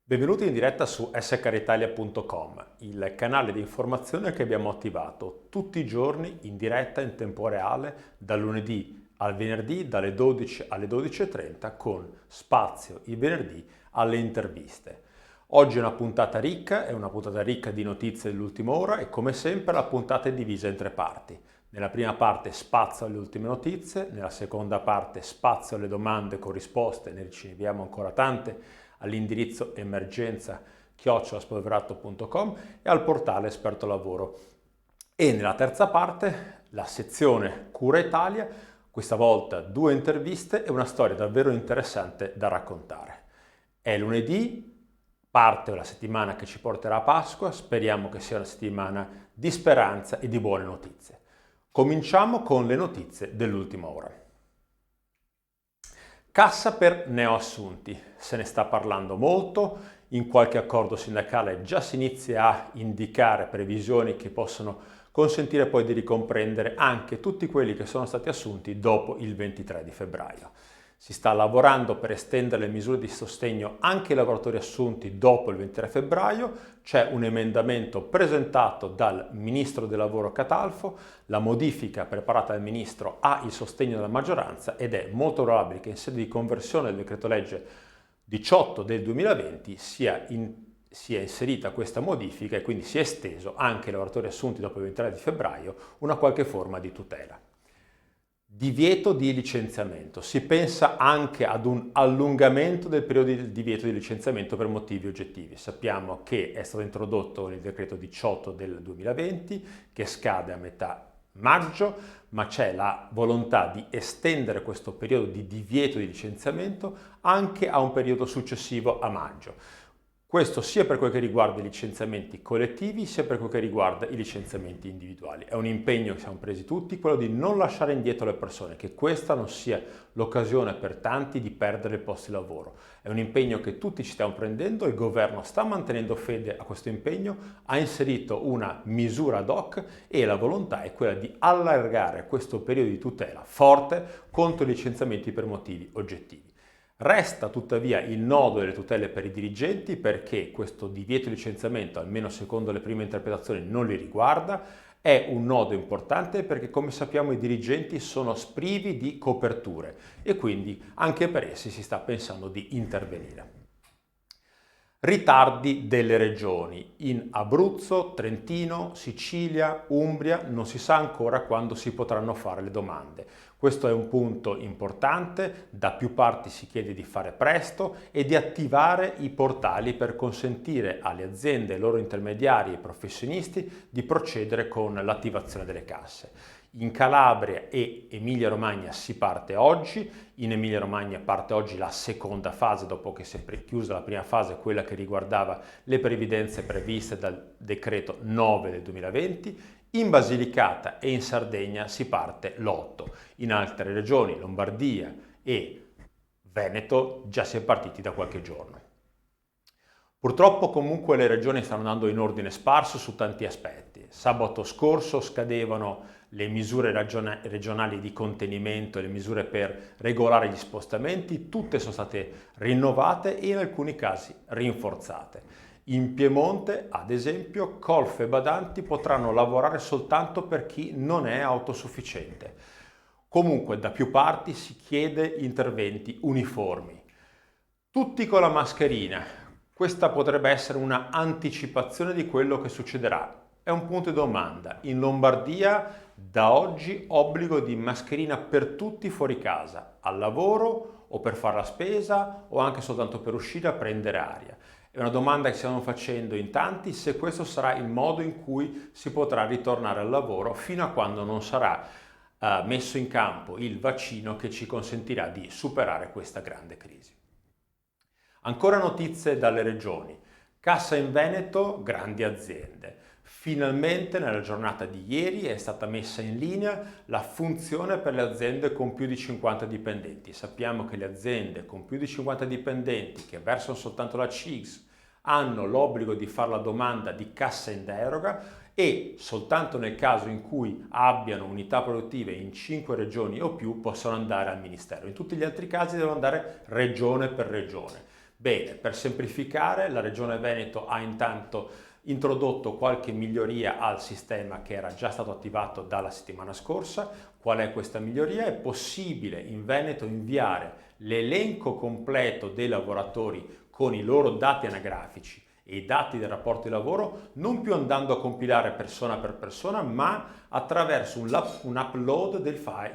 Benvenuti in diretta su scaritalia.com, il canale di informazione che abbiamo attivato tutti i giorni in diretta in tempo reale dal lunedì al venerdì dalle 12 alle 12:30 con spazio il venerdì alle interviste. Oggi è una puntata ricca, è una puntata ricca di notizie dell'ultima ora e come sempre la puntata è divisa in tre parti. Nella prima parte spazio alle ultime notizie, nella seconda parte spazio alle domande con risposte, ne riceviamo ancora tante all'indirizzo emergenza@spolverato.com e al portale Esperto Lavoro. E nella terza parte la sezione Cura Italia, questa volta 2 interviste e una storia davvero interessante da raccontare. È lunedì, parte la settimana che ci porterà a Pasqua, speriamo che sia una settimana di speranza e di buone notizie. Cominciamo con le notizie dell'ultima ora. Cassa per neoassunti, se ne sta parlando molto, in qualche accordo sindacale già si inizia a indicare previsioni che possono consentire poi di ricomprendere anche tutti quelli che sono stati assunti dopo il 23 di febbraio. Si sta lavorando per estendere le misure di sostegno anche ai lavoratori assunti dopo il 23 febbraio, c'è un emendamento presentato dal Ministro del Lavoro Catalfo, la modifica preparata dal Ministro ha il sostegno della maggioranza ed è molto probabile che in sede di conversione del decreto legge 18 del 2020 sia inserita questa modifica e quindi sia esteso anche ai lavoratori assunti dopo il 23 di febbraio una qualche forma di tutela. Divieto di licenziamento. Si pensa anche ad un allungamento del periodo di divieto di licenziamento per motivi oggettivi. Sappiamo che è stato introdotto nel decreto 18 del 2020 che scade a metà maggio, ma c'è la volontà di estendere questo periodo di divieto di licenziamento anche a un periodo successivo a maggio. Questo sia per quel che riguarda i licenziamenti collettivi, sia per quel che riguarda i licenziamenti individuali. È un impegno che siamo presi tutti, quello di non lasciare indietro le persone, che questa non sia l'occasione per tanti di perdere il posto di lavoro. È un impegno che tutti ci stiamo prendendo, il governo sta mantenendo fede a questo impegno, ha inserito una misura ad hoc e la volontà è quella di allargare questo periodo di tutela forte contro i licenziamenti per motivi oggettivi. Resta tuttavia il nodo delle tutele per i dirigenti perché questo divieto di licenziamento, almeno secondo le prime interpretazioni, non li riguarda. È un nodo importante perché, come sappiamo, i dirigenti sono privi di coperture e quindi anche per essi si sta pensando di intervenire. Ritardi delle regioni. In Abruzzo, Trentino, Sicilia, Umbria non si sa ancora quando si potranno fare le domande. Questo è un punto importante, da più parti si chiede di fare presto e di attivare i portali per consentire alle aziende, ai loro intermediari e professionisti di procedere con l'attivazione delle casse. In Calabria e Emilia-Romagna si parte oggi, in Emilia-Romagna parte oggi la seconda fase dopo che si è chiusa la prima fase, quella che riguardava le previdenze previste dal decreto 9 del 2020, in Basilicata e in Sardegna si parte l'8, in altre regioni, Lombardia e Veneto, già si è partiti da qualche giorno. Purtroppo comunque le regioni stanno andando in ordine sparso su tanti aspetti. Sabato scorso scadevano le misure regionali di contenimento e le misure per regolare gli spostamenti, tutte sono state rinnovate e in alcuni casi rinforzate. In Piemonte, ad esempio, colf e badanti potranno lavorare soltanto per chi non è autosufficiente. Comunque, da più parti si chiede interventi uniformi. Tutti con la mascherina. Questa potrebbe essere una anticipazione di quello che succederà. È un punto di domanda. In Lombardia, da oggi, obbligo di mascherina per tutti fuori casa, al lavoro o per fare la spesa o anche soltanto per uscire a prendere aria. È una domanda che stiamo facendo in tanti, se questo sarà il modo in cui si potrà ritornare al lavoro fino a quando non sarà messo in campo il vaccino che ci consentirà di superare questa grande crisi. Ancora notizie dalle regioni. Cassa in Veneto, grandi aziende. Finalmente nella giornata di ieri è stata messa in linea la funzione per le aziende con più di 50 dipendenti. Sappiamo che le aziende con più di 50 dipendenti che versano soltanto la CIGS hanno l'obbligo di fare la domanda di cassa in deroga e soltanto nel caso in cui abbiano unità produttive in 5 regioni o più possono andare al Ministero. In tutti gli altri casi devono andare regione per regione. Bene, per semplificare, la Regione Veneto ha intanto introdotto qualche miglioria al sistema che era già stato attivato dalla settimana scorsa. Qual è questa miglioria? È possibile in Veneto inviare l'elenco completo dei lavoratori con i loro dati anagrafici e i dati del rapporto di lavoro, non più andando a compilare persona per persona, ma attraverso un upload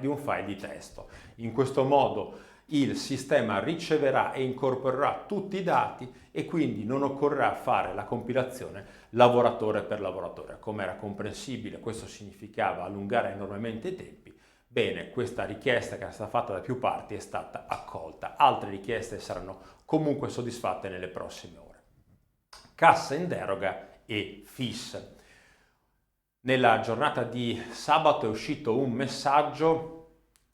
di un file di testo. In questo modo il sistema riceverà e incorporerà tutti i dati e quindi non occorrerà fare la compilazione lavoratore per lavoratore. Come era comprensibile, questo significava allungare enormemente i tempi. Bene, questa richiesta che era stata fatta da più parti è stata accolta. Altre richieste saranno comunque soddisfatte nelle prossime ore. Cassa in deroga e FIS. Nella giornata di sabato è uscito un messaggio,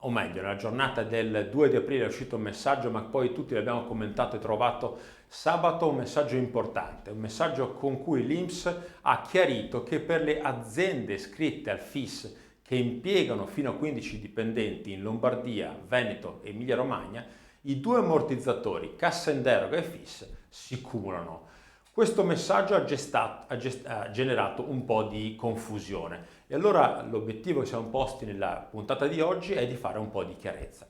o meglio, nella giornata del 2 di aprile è uscito un messaggio, ma poi tutti l'abbiamo commentato e trovato sabato un messaggio importante, un messaggio con cui l'INPS ha chiarito che per le aziende iscritte al FIS che impiegano fino a 15 dipendenti in Lombardia, Veneto e Emilia-Romagna, i due ammortizzatori, cassa in deroga e FIS, si cumulano. Questo messaggio ha generato un po' di confusione e allora l'obiettivo che siamo posti nella puntata di oggi è di fare un po' di chiarezza.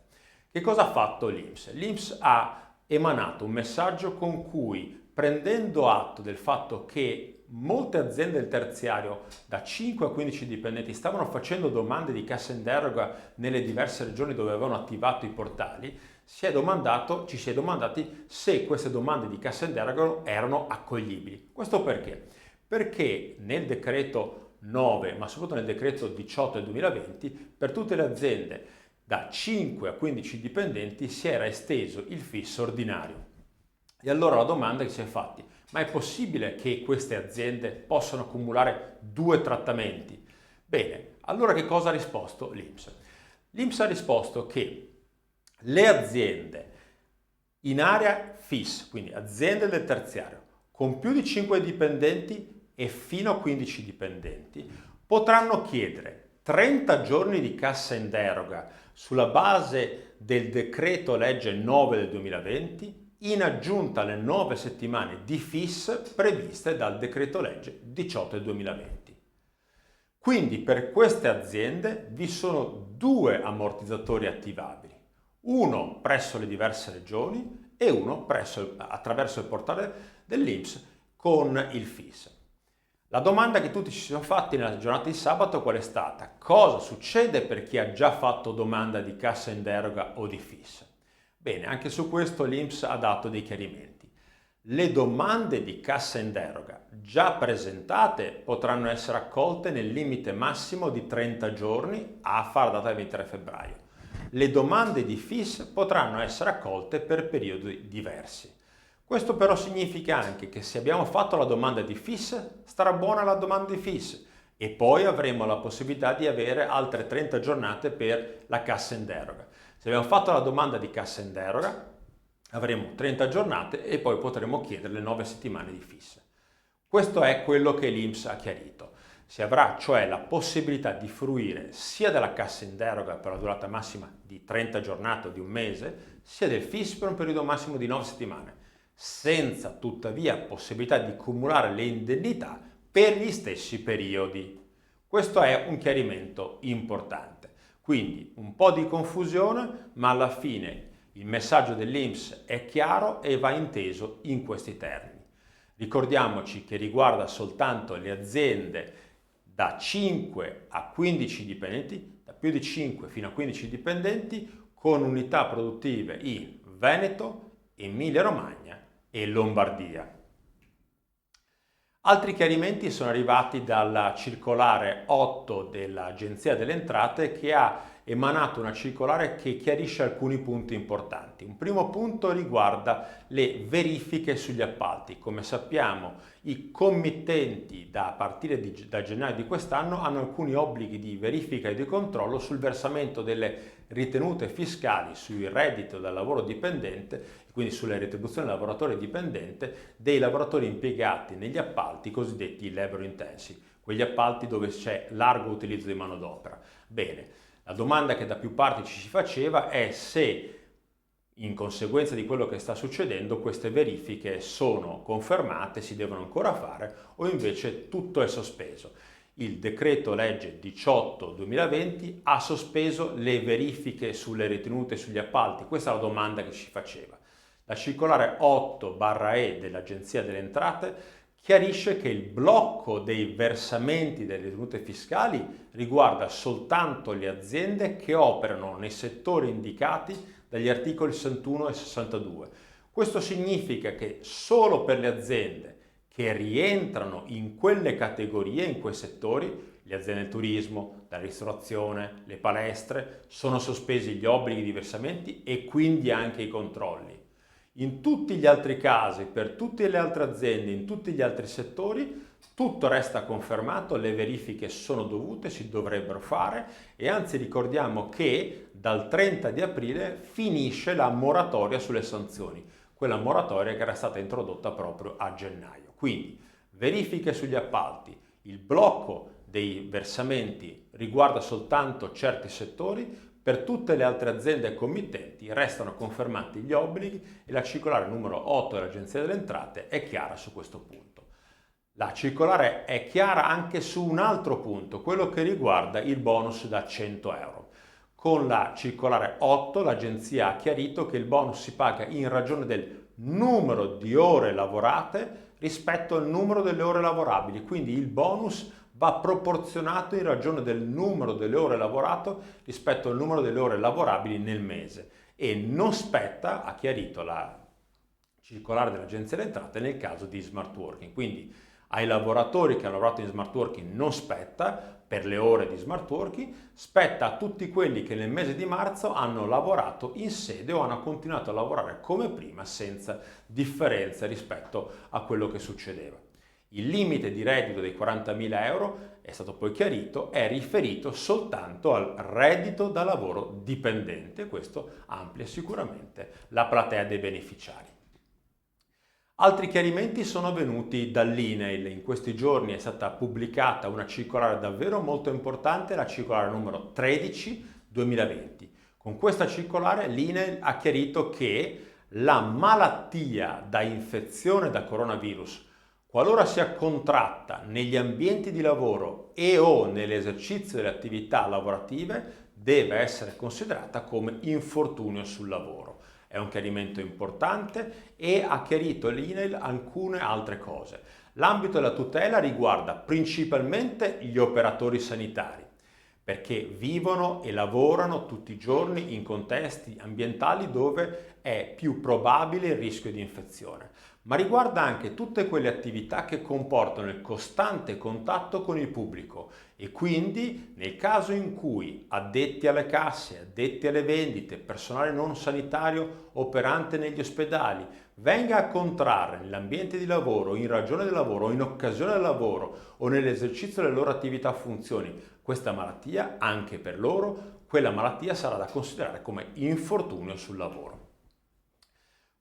Che cosa ha fatto l'INPS? L'INPS ha emanato un messaggio con cui, prendendo atto del fatto che molte aziende del terziario da 5 a 15 dipendenti stavano facendo domande di cassa in deroga nelle diverse regioni dove avevano attivato i portali, ci si è domandati se queste domande di cassa in deroga erano accoglibili. Questo perché? Perché nel decreto 9, ma soprattutto nel decreto 18 del 2020, per tutte le aziende da 5 a 15 dipendenti si era esteso il FIS ordinario. E allora la domanda che si è fatta: ma è possibile che queste aziende possano accumulare due trattamenti? Bene, allora che cosa ha risposto l'INPS? L'INPS ha risposto che le aziende in area FIS, quindi aziende del terziario, con più di 5 dipendenti e fino a 15 dipendenti, potranno chiedere 30 giorni di cassa in deroga sulla base del decreto legge 9 del 2020, in aggiunta alle 9 settimane di FIS previste dal decreto legge 18 del 2020. Quindi per queste aziende vi sono due ammortizzatori attivabili, uno presso le diverse regioni e uno attraverso il portale dell'INPS con il FIS. La domanda che tutti ci siamo fatti nella giornata di sabato qual è stata? Cosa succede per chi ha già fatto domanda di cassa in deroga o di FIS? Bene, anche su questo l'INPS ha dato dei chiarimenti. Le domande di cassa in deroga già presentate potranno essere accolte nel limite massimo di 30 giorni a far data del 23 febbraio. Le domande di FIS potranno essere accolte per periodi diversi. Questo però significa anche che se abbiamo fatto la domanda di FIS, starà buona la domanda di FIS e poi avremo la possibilità di avere altre 30 giornate per la cassa in deroga. Se abbiamo fatto la domanda di cassa in deroga, avremo 30 giornate e poi potremo chiedere le 9 settimane di FIS. Questo è quello che l'INPS ha chiarito. Si avrà cioè la possibilità di fruire sia della cassa in deroga per la durata massima di 30 giornate o di un mese, sia del FIS per un periodo massimo di 9 settimane, senza tuttavia possibilità di cumulare le indennità per gli stessi periodi. Questo è un chiarimento importante. Quindi un po' di confusione, ma alla fine il messaggio dell'INPS è chiaro e va inteso in questi termini. Ricordiamoci che riguarda soltanto le aziende da 5 a 15 dipendenti, da più di 5 fino a 15 dipendenti, con unità produttive in Veneto, Emilia-Romagna e Lombardia. Altri chiarimenti sono arrivati dalla circolare 8 dell'Agenzia delle Entrate, che ha emanato una circolare che chiarisce alcuni punti importanti. Un primo punto riguarda le verifiche sugli appalti. Come sappiamo, i committenti a partire da gennaio di quest'anno hanno alcuni obblighi di verifica e di controllo sul versamento delle ritenute fiscali sui redditi dal lavoro dipendente, quindi sulle retribuzioni del lavoratore dipendente, dei lavoratori impiegati negli appalti cosiddetti labor intensive, quegli appalti dove c'è largo utilizzo di manodopera. Bene, la domanda che da più parti ci si faceva è se In conseguenza di quello che sta succedendo, queste verifiche sono confermate, si devono ancora fare o invece tutto è sospeso. Il decreto legge 18/2020 ha sospeso le verifiche sulle ritenute e sugli appalti. Questa è la domanda che si faceva. La circolare 8/E dell'Agenzia delle Entrate chiarisce che il blocco dei versamenti delle ritenute fiscali riguarda soltanto le aziende che operano nei settori indicati dagli articoli 61 e 62. Questo significa che solo per le aziende che rientrano in quelle categorie, in quei settori, le aziende del turismo, la ristorazione, le palestre, sono sospesi gli obblighi di versamenti e quindi anche i controlli. In tutti gli altri casi, per tutte le altre aziende, in tutti gli altri settori, tutto resta confermato, le verifiche sono dovute, si dovrebbero fare e anzi ricordiamo che dal 30 di aprile finisce la moratoria sulle sanzioni, quella moratoria che era stata introdotta proprio a gennaio. Quindi verifiche sugli appalti, il blocco dei versamenti riguarda soltanto certi settori, per tutte le altre aziende e committenti restano confermati gli obblighi e la circolare numero 8 dell'Agenzia delle Entrate è chiara su questo punto. La circolare è chiara anche su un altro punto, quello che riguarda il bonus da 100 euro. Con la circolare 8 l'Agenzia ha chiarito che il bonus si paga in ragione del numero di ore lavorate rispetto al numero delle ore lavorabili, quindi il bonus va proporzionato in ragione del numero delle ore lavorate rispetto al numero delle ore lavorabili nel mese e non spetta, ha chiarito la circolare dell'Agenzia delle Entrate, nel caso di smart working. Quindi ai lavoratori che hanno lavorato in smart working non spetta per le ore di smart working, spetta a tutti quelli che nel mese di marzo hanno lavorato in sede o hanno continuato a lavorare come prima senza differenza rispetto a quello che succedeva. Il limite di reddito dei 40.000 euro, è stato poi chiarito, è riferito soltanto al reddito da lavoro dipendente. Questo amplia sicuramente la platea dei beneficiari. Altri chiarimenti sono venuti dall'INAIL. In questi giorni è stata pubblicata una circolare davvero molto importante, la circolare numero 13/2020. Con questa circolare l'INAIL ha chiarito che la malattia da infezione da coronavirus, qualora sia contratta negli ambienti di lavoro e o nell'esercizio delle attività lavorative, deve essere considerata come infortunio sul lavoro. È un chiarimento importante e ha chiarito l'INAIL alcune altre cose. L'ambito della tutela riguarda principalmente gli operatori sanitari, perché vivono e lavorano tutti i giorni in contesti ambientali dove è più probabile il rischio di infezione, ma riguarda anche tutte quelle attività che comportano il costante contatto con il pubblico e quindi nel caso in cui addetti alle casse, addetti alle vendite, personale non sanitario operante negli ospedali venga a contrarre nell'ambiente di lavoro, in ragione del lavoro o in occasione del lavoro o nell'esercizio delle loro attività o funzioni, questa malattia, anche per loro, quella malattia sarà da considerare come infortunio sul lavoro.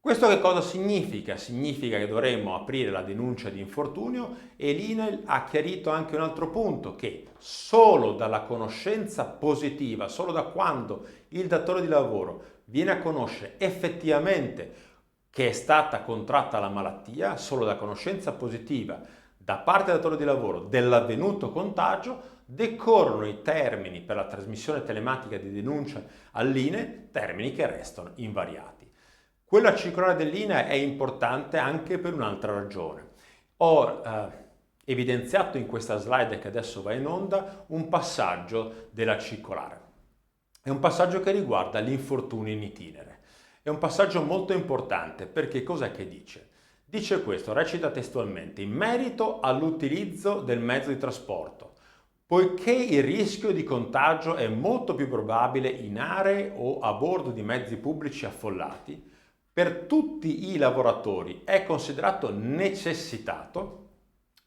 Questo che cosa significa? Significa che dovremmo aprire la denuncia di infortunio e l'INAIL ha chiarito anche un altro punto, che solo dalla conoscenza positiva, solo da quando il datore di lavoro viene a conoscere effettivamente che è stata contratta la malattia, solo da conoscenza positiva da parte del datore di lavoro dell'avvenuto contagio, decorrono i termini per la trasmissione telematica di denuncia all'INAIL, termini che restano invariati. Quella circolare dell'INAIL è importante anche per un'altra ragione. Ho evidenziato in questa slide che adesso va in onda un passaggio della circolare. È un passaggio che riguarda l'infortunio in itinere. È un passaggio molto importante perché cos'è che dice? Dice questo, recita testualmente, in merito all'utilizzo del mezzo di trasporto, poiché il rischio di contagio è molto più probabile in aree o a bordo di mezzi pubblici affollati, per tutti i lavoratori è considerato necessitato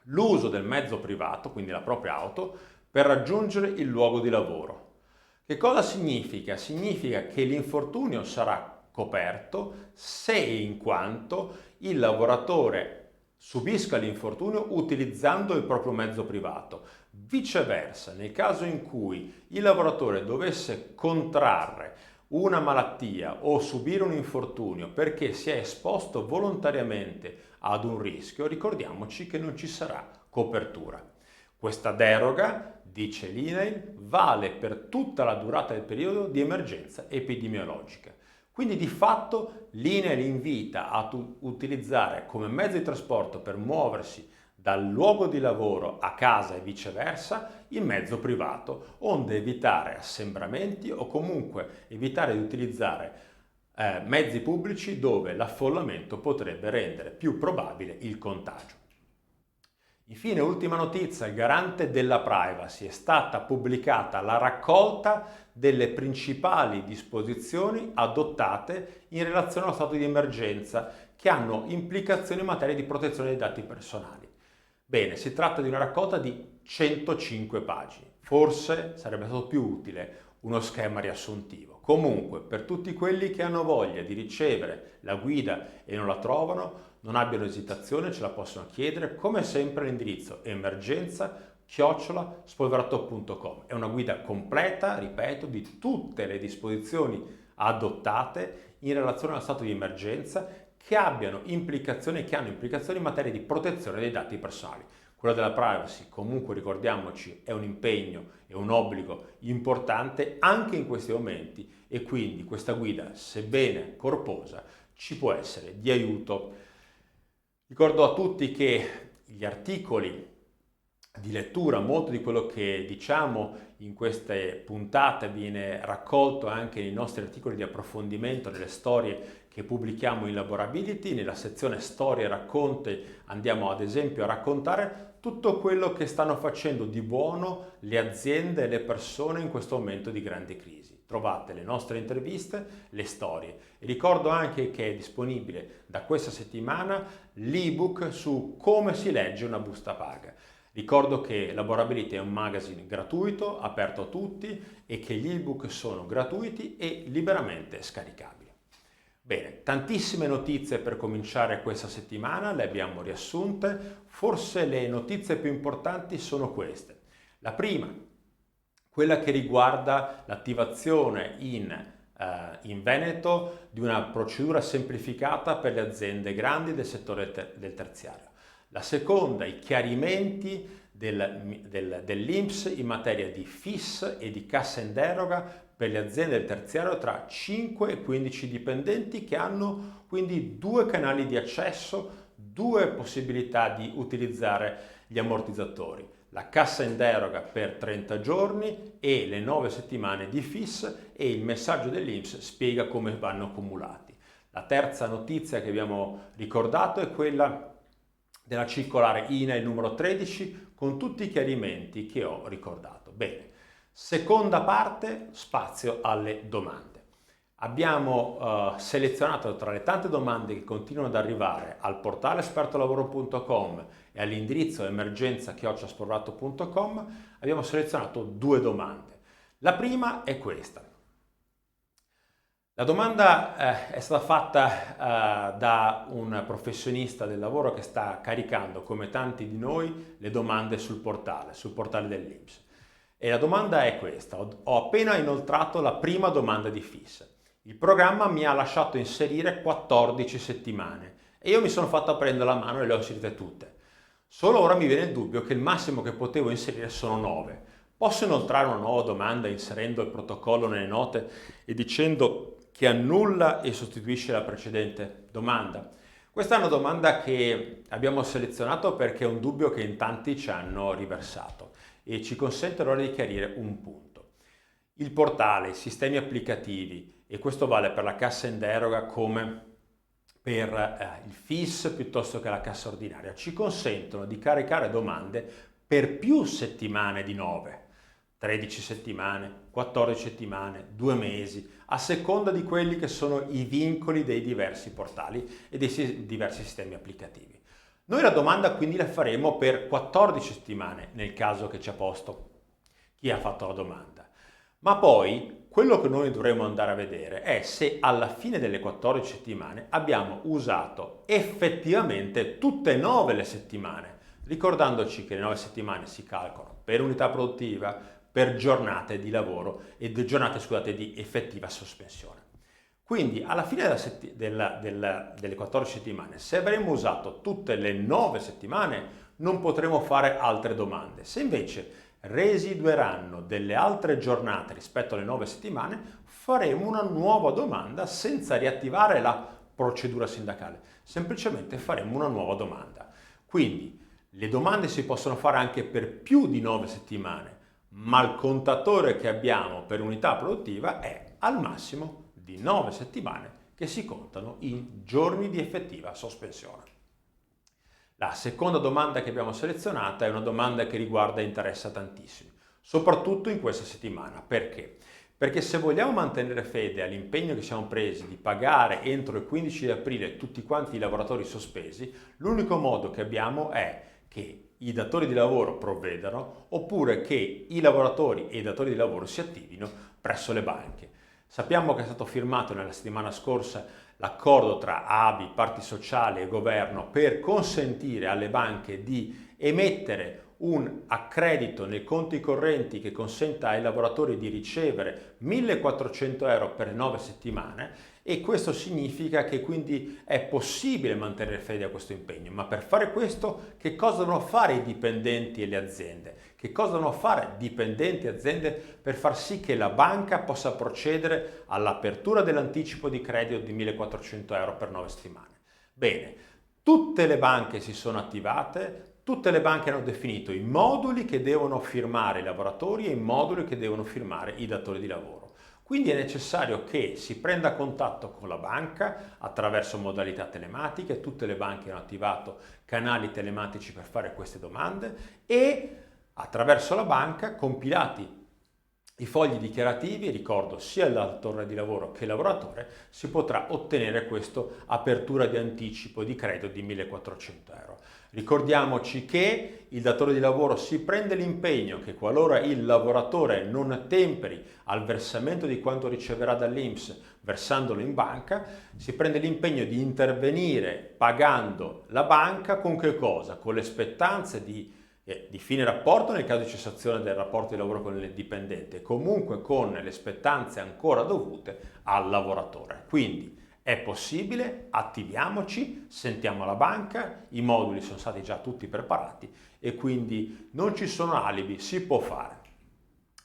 l'uso del mezzo privato, quindi la propria auto, per raggiungere il luogo di lavoro. Che cosa significa? Significa che l'infortunio sarà coperto se e in quanto il lavoratore subisca l'infortunio utilizzando il proprio mezzo privato. Viceversa, nel caso in cui il lavoratore dovesse contrarre una malattia o subire un infortunio perché si è esposto volontariamente ad un rischio, ricordiamoci che non ci sarà copertura. Questa deroga, dice l'INAIL, vale per tutta la durata del periodo di emergenza epidemiologica. Quindi di fatto l'INAIL invita a utilizzare come mezzo di trasporto per muoversi dal luogo di lavoro a casa e viceversa il mezzo privato, onde evitare assembramenti o comunque evitare di utilizzare mezzi pubblici dove l'affollamento potrebbe rendere più probabile il contagio. Infine, ultima notizia, il garante della privacy, è stata pubblicata la raccolta delle principali disposizioni adottate in relazione allo stato di emergenza che hanno implicazioni in materia di protezione dei dati personali. Bene, si tratta di una raccolta di 105 pagine. Forse sarebbe stato più utile uno schema riassuntivo. Comunque, per tutti quelli che hanno voglia di ricevere la guida e non la trovano, non abbiano esitazione, ce la possono chiedere, come sempre all'indirizzo emergenza@spolverato.com. È una guida completa, ripeto, di tutte le disposizioni adottate in relazione allo stato di emergenza che hanno implicazioni in materia di protezione dei dati personali. Quello della privacy, comunque ricordiamoci, è un impegno e un obbligo importante anche in questi momenti e quindi questa guida, sebbene corposa, ci può essere di aiuto. Ricordo a tutti che gli articoli di lettura, molto di quello che diciamo in queste puntate viene raccolto anche nei nostri articoli di approfondimento, nelle storie che pubblichiamo in Laborability. Nella sezione storie e racconti andiamo ad esempio a raccontare tutto quello che stanno facendo di buono le aziende e le persone in questo momento di grande crisi. Trovate le nostre interviste, le storie. E ricordo anche che è disponibile da questa settimana l'ebook su come si legge una busta paga. Ricordo che Laborability è un magazine gratuito, aperto a tutti e che gli ebook sono gratuiti e liberamente scaricabili. Bene, tantissime notizie per cominciare questa settimana, le abbiamo riassunte. Forse le notizie più importanti sono queste. La prima, quella che riguarda l'attivazione in Veneto di una procedura semplificata per le aziende grandi del settore del terziario. La seconda, i chiarimenti dell'INPS in materia di FIS e di cassa in deroga per le aziende del terziario tra 5 e 15 dipendenti che hanno quindi due canali di accesso, due possibilità di utilizzare gli ammortizzatori. La cassa in deroga per 30 giorni e le 9 settimane di FIS, e il messaggio dell'INPS spiega come vanno accumulati. La terza notizia che abbiamo ricordato è quella della circolare INAIL numero 13 con tutti i chiarimenti che ho ricordato. Bene, seconda parte, spazio alle domande. Abbiamo selezionato tra le tante domande che continuano ad arrivare al portale espertolavoro.com e all'indirizzo emergenza@spolverato.com, abbiamo selezionato due domande. La prima è questa. La domanda è stata fatta da un professionista del lavoro che sta caricando, come tanti di noi, le domande sul portale dell'INPS. E la domanda è questa. Ho appena inoltrato la prima domanda di FIS. Il programma mi ha lasciato inserire 14 settimane e io mi sono fatto prendere la mano e le ho inserite tutte. Solo ora mi viene il dubbio che il massimo che potevo inserire sono 9. Posso inoltrare una nuova domanda inserendo il protocollo nelle note e dicendo che annulla e sostituisce la precedente domanda? Questa è una domanda che abbiamo selezionato perché è un dubbio che in tanti ci hanno riversato e ci consente allora di chiarire un punto. Il portale, i sistemi applicativi, e questo vale per la cassa in deroga come per il FIS piuttosto che la cassa ordinaria, ci consentono di caricare domande per più settimane di 9, 13 settimane, 14 settimane, 2 mesi, a seconda di quelli che sono i vincoli dei diversi portali e dei diversi sistemi applicativi. Noi la domanda quindi la faremo per 14 settimane nel caso che ci ha posto chi ha fatto la domanda. Ma poi quello che noi dovremo andare a vedere è se alla fine delle 14 settimane abbiamo usato effettivamente tutte e 9 le settimane, ricordandoci che le 9 settimane si calcolano per unità produttiva, per giornate di lavoro e giornate, scusate, di effettiva sospensione. Quindi alla fine delle 14 settimane, se avremmo usato tutte le 9 settimane, non potremo fare altre domande. Se invece residueranno delle altre giornate rispetto alle 9 settimane, faremo una nuova domanda senza riattivare la procedura sindacale. Semplicemente faremo una nuova domanda. Quindi le domande si possono fare anche per più di 9 settimane, ma il contatore che abbiamo per unità produttiva è al massimo di 9 settimane che si contano i giorni di effettiva sospensione. La seconda domanda che abbiamo selezionata è una domanda che riguarda e interessa tantissimi, soprattutto in questa settimana. Perché? Perché se vogliamo mantenere fede all'impegno che siamo presi di pagare entro il 15 di aprile tutti quanti i lavoratori sospesi, l'unico modo che abbiamo è che i datori di lavoro provvedano oppure che i lavoratori e i datori di lavoro si attivino presso le banche. Sappiamo che è stato firmato nella settimana scorsa l'accordo tra ABI, parti sociali e governo per consentire alle banche di emettere un accredito nei conti correnti che consenta ai lavoratori di ricevere 1.400 euro per 9 settimane, e questo significa che quindi è possibile mantenere fede a questo impegno. Ma per fare questo, che cosa devono fare i dipendenti e le aziende? Che cosa devono fare dipendenti e aziende per far sì che la banca possa procedere all'apertura dell'anticipo di credito di 1.400 euro per 9 settimane? Bene, tutte le banche si sono attivate. Tutte le banche hanno definito i moduli che devono firmare i lavoratori e i moduli che devono firmare i datori di lavoro. Quindi è necessario che si prenda contatto con la banca attraverso modalità telematiche. Tutte le banche hanno attivato canali telematici per fare queste domande e attraverso la banca, compilati i fogli dichiarativi, ricordo sia il datore di lavoro che il lavoratore, si potrà ottenere questa apertura di anticipo di credito di 1.400 euro. Ricordiamoci che il datore di lavoro si prende l'impegno che qualora il lavoratore non temperi al versamento di quanto riceverà dall'INPS versandolo in banca, si prende l'impegno di intervenire pagando la banca con che cosa? Con le spettanze di fine rapporto nel caso di cessazione del rapporto di lavoro con il dipendente, comunque con le spettanze ancora dovute al lavoratore. Quindi è possibile, attiviamoci, sentiamo la banca, i moduli sono stati già tutti preparati e quindi non ci sono alibi, si può fare.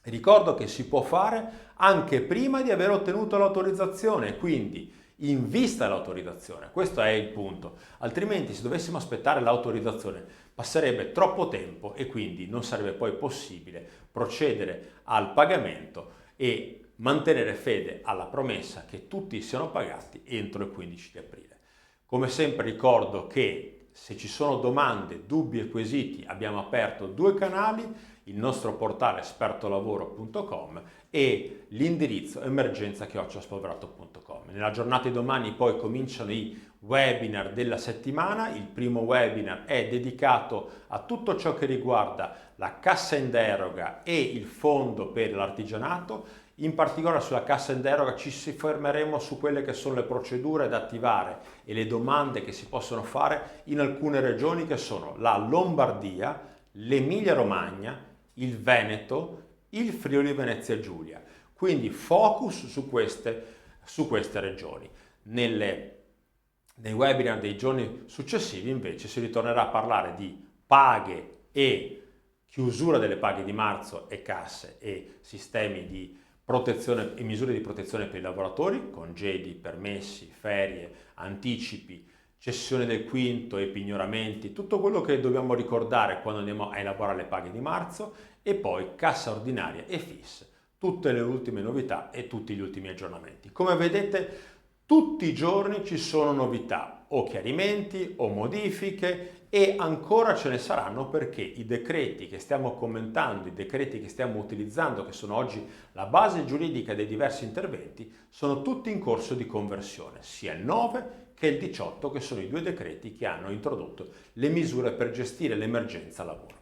Ricordo che si può fare anche prima di aver ottenuto l'autorizzazione, quindi in vista dell'autorizzazione, questo è il punto, altrimenti se dovessimo aspettare l'autorizzazione passerebbe troppo tempo e quindi non sarebbe poi possibile procedere al pagamento e mantenere fede alla promessa che tutti siano pagati entro il 15 di aprile. Come sempre ricordo che se ci sono domande, dubbi e quesiti abbiamo aperto 2 canali, il nostro portale espertolavoro.com e l'indirizzo emergenza@spolverato.com. Nella giornata di domani poi cominciano i webinar della settimana. Il primo webinar è dedicato a tutto ciò che riguarda la cassa in deroga e il fondo per l'artigianato. In particolare sulla cassa in deroga ci fermeremo su quelle che sono le procedure da attivare e le domande che si possono fare in alcune regioni che sono la Lombardia, l'Emilia Romagna, il Veneto, il Friuli Venezia Giulia. Quindi focus su queste regioni. Nei webinar dei giorni successivi invece si ritornerà a parlare di paghe e chiusura delle paghe di marzo e casse e sistemi di protezione e misure di protezione per i lavoratori, congedi, permessi, ferie, anticipi, cessione del quinto e pignoramenti, tutto quello che dobbiamo ricordare quando andiamo a elaborare le paghe di marzo, e poi cassa ordinaria e FIS, tutte le ultime novità e tutti gli ultimi aggiornamenti. Come vedete, tutti i giorni ci sono novità, o chiarimenti o modifiche, e ancora ce ne saranno perché i decreti che stiamo commentando, i decreti che stiamo utilizzando, che sono oggi la base giuridica dei diversi interventi, sono tutti in corso di conversione, sia il 9 che il 18, che sono i 2 decreti che hanno introdotto le misure per gestire l'emergenza lavoro.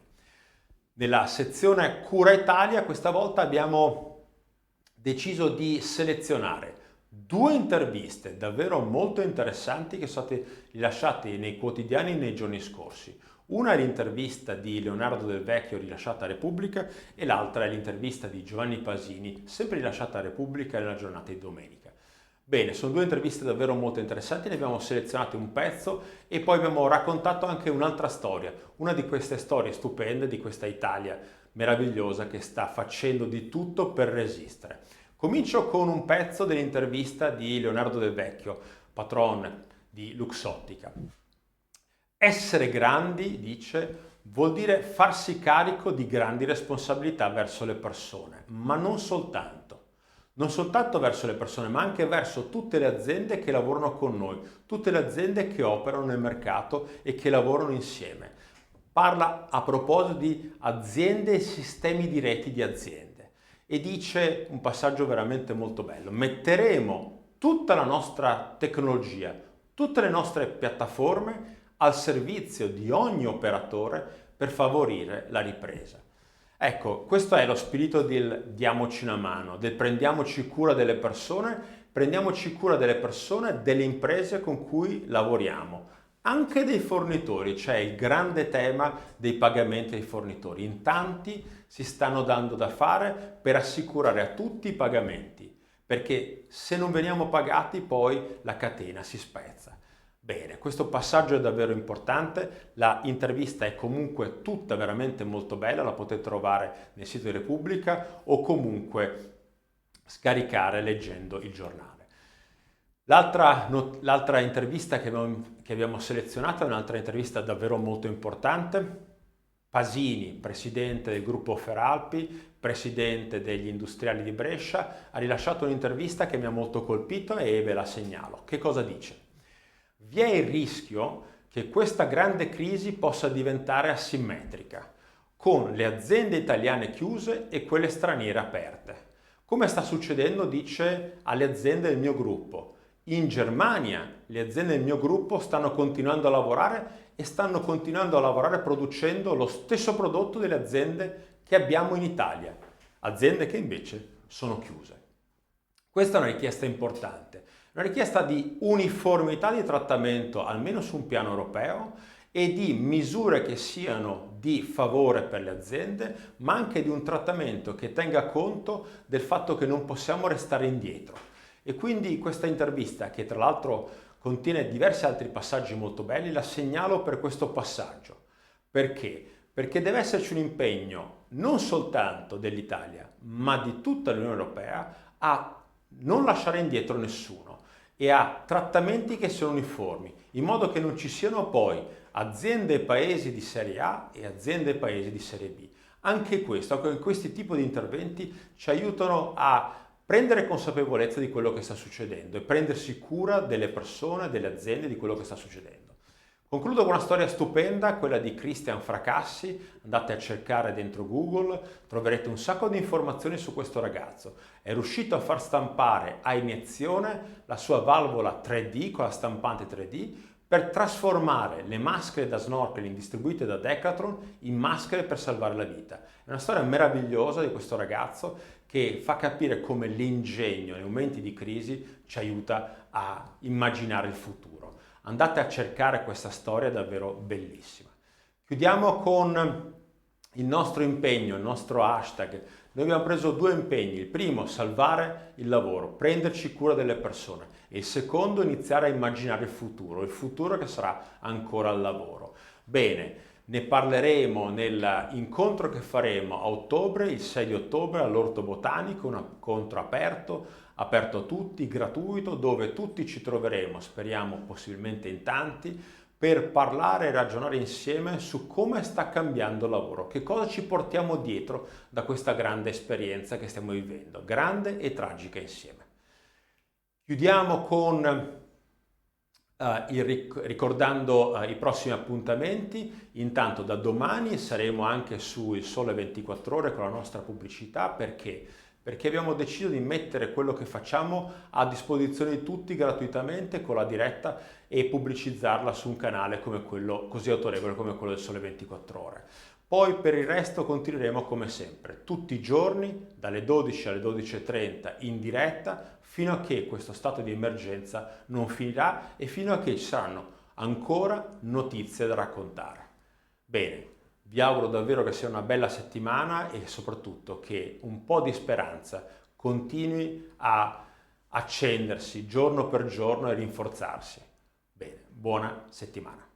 Nella sezione Cura Italia questa volta abbiamo deciso di selezionare Due interviste davvero molto interessanti che sono state rilasciate nei quotidiani nei giorni scorsi. Una è l'intervista di Leonardo Del Vecchio rilasciata a Repubblica e l'altra è l'intervista di Giovanni Pasini, sempre rilasciata a Repubblica nella giornata di domenica. Bene, sono due interviste davvero molto interessanti, ne abbiamo selezionato un pezzo e poi abbiamo raccontato anche un'altra storia, una di queste storie stupende di questa Italia meravigliosa che sta facendo di tutto per resistere. Comincio con un pezzo dell'intervista di Leonardo Del Vecchio, patron di Luxottica. Essere grandi, dice, vuol dire farsi carico di grandi responsabilità verso le persone, ma non soltanto. Non soltanto verso le persone, ma anche verso tutte le aziende che lavorano con noi, tutte le aziende che operano nel mercato e che lavorano insieme. Parla a proposito di aziende e sistemi di reti di aziende e dice un passaggio veramente molto bello. Metteremo tutta la nostra tecnologia, tutte le nostre piattaforme al servizio di ogni operatore per favorire la ripresa. Ecco, questo è lo spirito del diamoci una mano, del prendiamoci cura delle persone, prendiamoci cura delle persone, delle imprese con cui lavoriamo, anche dei fornitori, cioè il grande tema dei pagamenti ai fornitori. In tanti si stanno dando da fare per assicurare a tutti i pagamenti, perché se non veniamo pagati poi la catena si spezza. Bene, questo passaggio è davvero importante, la intervista è comunque tutta veramente molto bella, la potete trovare nel sito di Repubblica o comunque scaricare leggendo il giornale. L'altra intervista che abbiamo selezionato è un'altra intervista davvero molto importante. Pasini, presidente del gruppo Feralpi, presidente degli industriali di Brescia, ha rilasciato un'intervista che mi ha molto colpito e ve la segnalo. Che cosa dice? Vi è il rischio che questa grande crisi possa diventare asimmetrica, con le aziende italiane chiuse e quelle straniere aperte. Come sta succedendo, dice, alle aziende del mio gruppo. In Germania le aziende del mio gruppo stanno continuando a lavorare e stanno continuando a lavorare producendo lo stesso prodotto delle aziende che abbiamo in Italia, aziende che invece sono chiuse. Questa è una richiesta importante. Una richiesta di uniformità di trattamento, almeno su un piano europeo, e di misure che siano di favore per le aziende, ma anche di un trattamento che tenga conto del fatto che non possiamo restare indietro. E quindi questa intervista, che tra l'altro contiene diversi altri passaggi molto belli, la segnalo per questo passaggio. Perché? Perché deve esserci un impegno non soltanto dell'Italia, ma di tutta l'Unione Europea a non lasciare indietro nessuno e a trattamenti che siano uniformi, in modo che non ci siano poi aziende e paesi di serie A e aziende e paesi di serie B. Anche questi tipi di interventi ci aiutano a prendere consapevolezza di quello che sta succedendo e prendersi cura delle persone, delle aziende, di quello che sta succedendo. Concludo con una storia stupenda, quella di Christian Fracassi. Andate a cercare dentro Google, troverete un sacco di informazioni su questo ragazzo. È riuscito a far stampare a iniezione la sua valvola 3D con la stampante 3D per trasformare le maschere da snorkeling distribuite da Decathlon in maschere per salvare la vita. È una storia meravigliosa di questo ragazzo che fa capire come l'ingegno nei momenti di crisi ci aiuta a immaginare il futuro. Andate a cercare questa storia davvero bellissima. Chiudiamo con il nostro impegno, il nostro hashtag. Noi abbiamo preso due impegni. Il primo, salvare il lavoro, prenderci cura delle persone. E il secondo, iniziare a immaginare il futuro che sarà ancora al lavoro. Bene, ne parleremo nell'incontro che faremo a ottobre, il 6 di ottobre all'Orto Botanico, un incontro aperto a tutti, gratuito, dove tutti ci troveremo, speriamo possibilmente in tanti, per parlare e ragionare insieme su come sta cambiando il lavoro, che cosa ci portiamo dietro da questa grande esperienza che stiamo vivendo, grande e tragica insieme. Chiudiamo con ricordando i prossimi appuntamenti. Intanto da domani saremo anche su Il Sole 24 Ore con la nostra pubblicità. Perché abbiamo deciso di mettere quello che facciamo a disposizione di tutti gratuitamente con la diretta e pubblicizzarla su un canale come quello così autorevole come quello del Sole 24 Ore. Poi per il resto continueremo come sempre, tutti i giorni dalle 12 alle 12:30 in diretta fino a che questo stato di emergenza non finirà e fino a che ci saranno ancora notizie da raccontare. Bene, vi auguro davvero che sia una bella settimana e soprattutto che un po' di speranza continui a accendersi giorno per giorno e rinforzarsi. Bene, buona settimana.